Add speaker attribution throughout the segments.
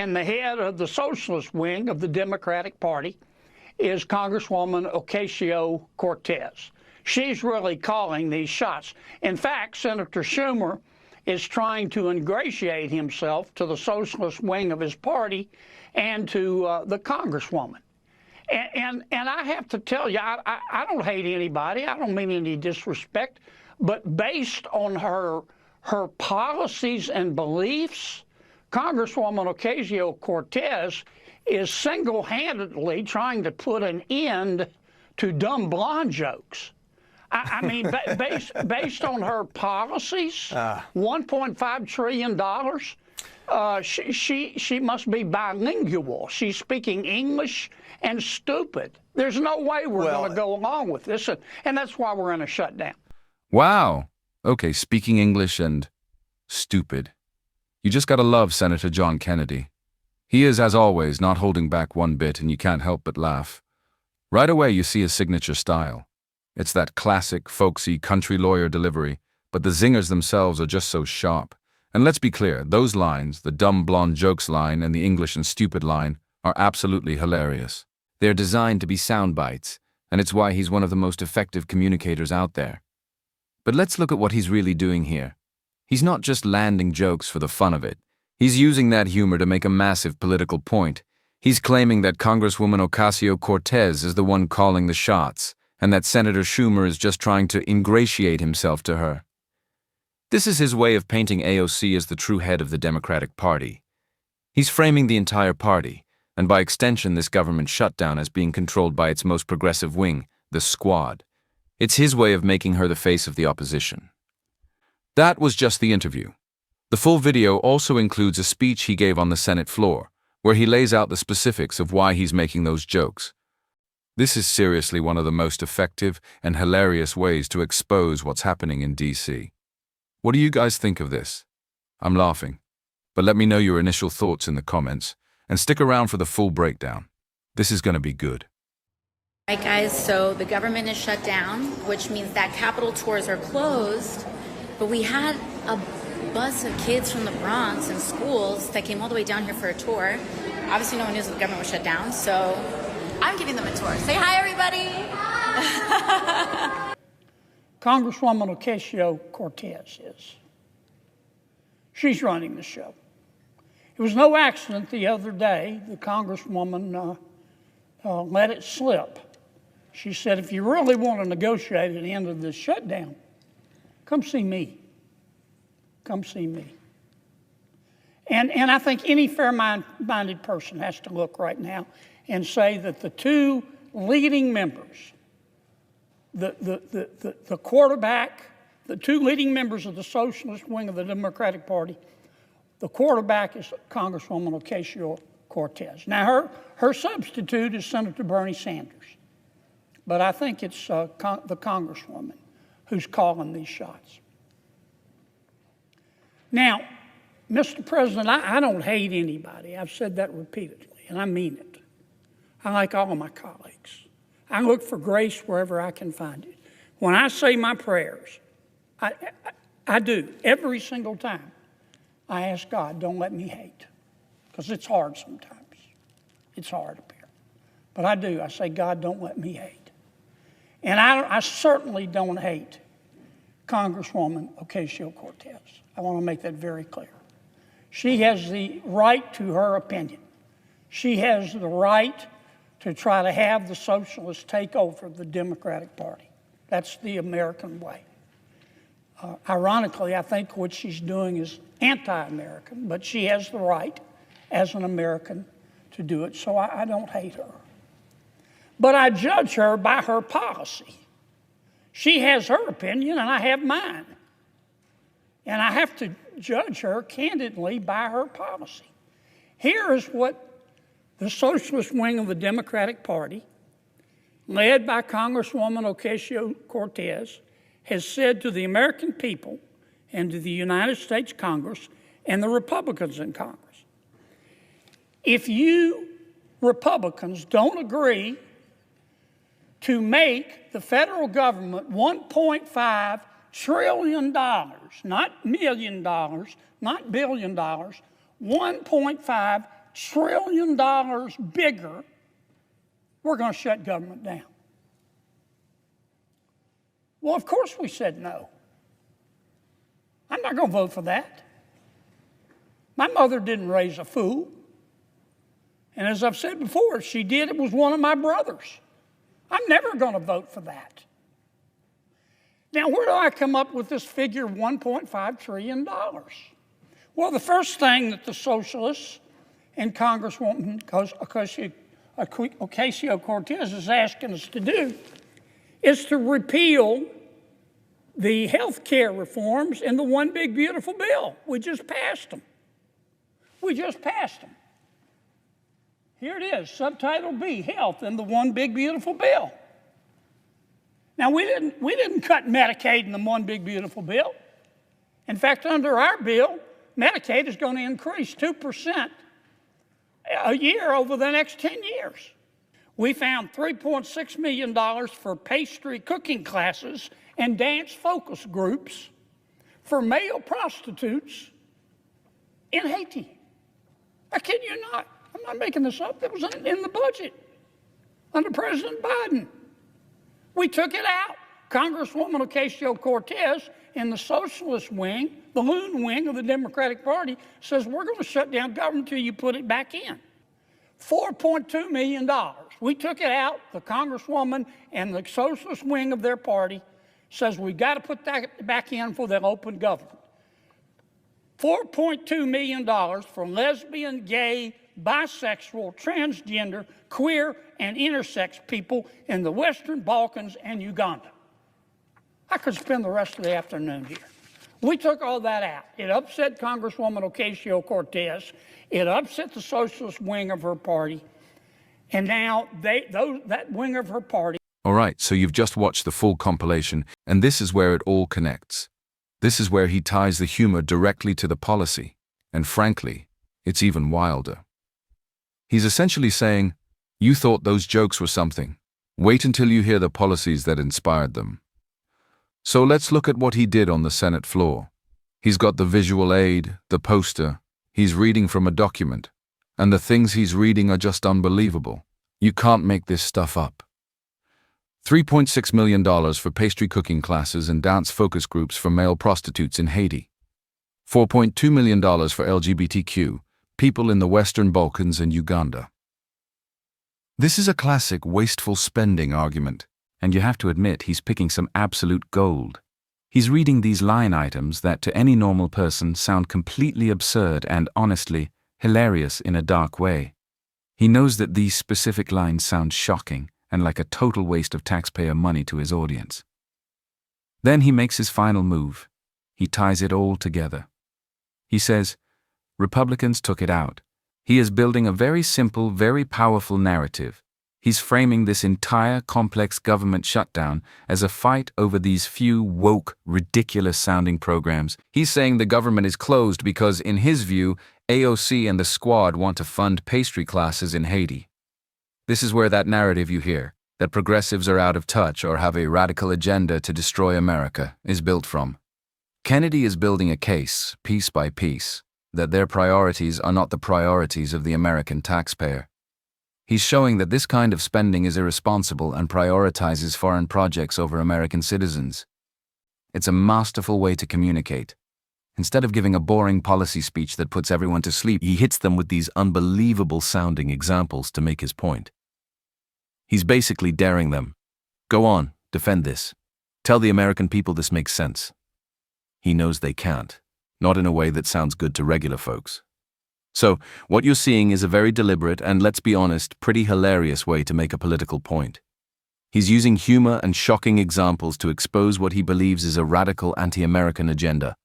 Speaker 1: and the head of the socialist wing of the Democratic Party is Congresswoman Ocasio-Cortez. She's really calling these shots. In fact, Senator Schumer is trying to ingratiate himself to the socialist wing of his party and to the Congresswoman. And I have to tell you, I don't hate anybody. I don't mean any disrespect. But based on her policies and beliefs, Congresswoman Ocasio-Cortez is single-handedly trying to put an end to dumb blonde jokes. I mean, based on her policies, $1.5 trillion, she must be bilingual. She's speaking English and stupid. There's no way we're going to go along with this, and that's why we're in a shutdown.
Speaker 2: Wow. Okay, speaking English and stupid. You just gotta love Senator John Kennedy. He is, as always, not holding back one bit, and you can't help but laugh. Right away you see his signature style. It's that classic, folksy, country lawyer delivery, but the zingers themselves are just so sharp. And let's be clear, those lines, the dumb blonde jokes line and the English and stupid line, are absolutely hilarious. They're designed to be sound bites, and it's why he's one of the most effective communicators out there. But let's look at what he's really doing here. He's not just landing jokes for the fun of it. He's using that humor to make a massive political point. He's claiming that Congresswoman Ocasio-Cortez is the one calling the shots, and that Senator Schumer is just trying to ingratiate himself to her. This is his way of painting AOC as the true head of the Democratic Party. He's framing the entire party, and by extension this government shutdown as being controlled by its most progressive wing, the Squad. It's his way of making her the face of the opposition. That was just the interview. The full video also includes a speech he gave on the Senate floor, where he lays out the specifics of why he's making those jokes. This is seriously one of the most effective and hilarious ways to expose what's happening in DC. What do you guys think of this? I'm laughing, but let me know your initial thoughts in the comments, and stick around for the full breakdown. This is going to be good.
Speaker 3: All right, guys, so the government is shut down, which means that Capitol tours are closed, but we had a bus of kids from the Bronx and schools that came all the way down here for a tour. Obviously, no one knew the government was shut down, so I'm giving them a tour. Say hi, everybody.
Speaker 1: Congresswoman Ocasio-Cortez is. She's running the show. It was no accident the other day the Congresswoman let it slip. She said, if you really want to negotiate an end of this shutdown, come see me. Come see me. And I think any fair-minded person has to look right now and say that the two leading members, the quarterback, the two leading members of the socialist wing of the Democratic Party, the quarterback is Congresswoman Ocasio-Cortez. Now, her substitute is Senator Bernie Sanders. But I think it's the Congresswoman who's calling these shots. Now, Mr. President, I don't hate anybody. I've said that repeatedly, and I mean it. I like all of my colleagues. I look for grace wherever I can find it. When I say my prayers, I do, every single time. I ask God, don't let me hate, because it's hard sometimes. It's hard up here. But I do. I say, God, don't let me hate. And I certainly don't hate Congresswoman Ocasio-Cortez. I want to make that very clear. She has the right to her opinion. She has the right to try to have the socialists take over the Democratic Party. That's the American way. Ironically, I think what she's doing is anti-American, but she has the right as an American to do it, so I don't hate her. But I judge her by her policy. She has her opinion, and I have mine. And I have to judge her candidly by her policy. Here is what the socialist wing of the Democratic Party, led by Congresswoman Ocasio-Cortez, has said to the American people and to the United States Congress and the Republicans in Congress. If you Republicans don't agree to make the federal government $1.5 trillion, not $1 million, not $1 billion, $1.5 trillion bigger, we're going to shut government down. Well, of course we said no. I'm not going to vote for that. My mother didn't raise a fool. And as I've said before, if she did, it was one of my brothers. I'm never going to vote for that. Now, where do I come up with this figure of $1.5 trillion? Well, the first thing that the socialists and Congresswoman Ocasio-Cortez is asking us to do is to repeal the health care reforms in the One Big Beautiful Bill. We just passed them. Here it is, Subtitle B, Health in the One Big Beautiful Bill. Now, we didn't cut Medicaid in the One Big Beautiful Bill. In fact, under our bill, Medicaid is going to increase 2% a year over the next 10 years. We found $3.6 million for pastry cooking classes and dance focus groups for male prostitutes in Haiti. I kid you not. I'm not making this up. That was in the budget under President Biden. We took it out. Congresswoman Ocasio-Cortez in the socialist wing, the loon wing of the Democratic Party, says we're going to shut down government until you put it back in. $4.2 million. We took it out. The Congresswoman and the socialist wing of their party says we've got to put that back in for the open government. $4.2 million for lesbian, gay, bisexual, transgender, queer, and intersex people in the Western Balkans and Uganda. I could spend the rest of the afternoon here. We took all that out. It upset Congresswoman Ocasio-Cortez. It upset the socialist wing of her party. And now that wing of her party.
Speaker 2: All right, so you've just watched the full compilation, and this is where it all connects. This is where he ties the humor directly to the policy. And frankly, it's even wilder. He's essentially saying, you thought those jokes were something. Wait until you hear the policies that inspired them. So let's look at what he did on the Senate floor. He's got the visual aid, the poster, he's reading from a document, and the things he's reading are just unbelievable. You can't make this stuff up. $3.6 million for pastry cooking classes and dance focus groups for male prostitutes in Haiti. $4.2 million for LGBTQ, people in the Western Balkans and Uganda. This is a classic wasteful spending argument, and you have to admit he's picking some absolute gold. He's reading these line items that to any normal person sound completely absurd and, honestly, hilarious in a dark way. He knows that these specific lines sound shocking and like a total waste of taxpayer money to his audience. Then he makes his final move. He ties it all together. He says, Republicans took it out. He is building a very simple, very powerful narrative. He's framing this entire complex government shutdown as a fight over these few woke, ridiculous-sounding programs. He's saying the government is closed because, in his view, AOC and the squad want to fund pastry classes in Haiti. This is where that narrative you hear, that progressives are out of touch or have a radical agenda to destroy America, is built from. Kennedy is building a case, piece by piece, that their priorities are not the priorities of the American taxpayer. He's showing that this kind of spending is irresponsible and prioritizes foreign projects over American citizens. It's a masterful way to communicate. Instead of giving a boring policy speech that puts everyone to sleep, he hits them with these unbelievable-sounding examples to make his point. He's basically daring them. Go on, defend this. Tell the American people this makes sense. He knows they can't, not in a way that sounds good to regular folks. So, what you're seeing is a very deliberate and, let's be honest, pretty hilarious way to make a political point. He's using humor and shocking examples to expose what he believes is a radical anti-American agenda.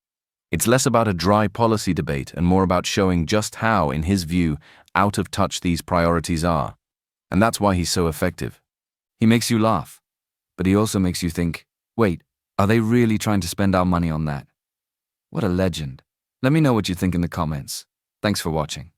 Speaker 2: It's less about a dry policy debate and more about showing just how, in his view, out of touch these priorities are. And that's why he's so effective. He makes you laugh, but he also makes you think, wait, are they really trying to spend our money on that? What a legend. Let me know what you think in the comments. Thanks for watching.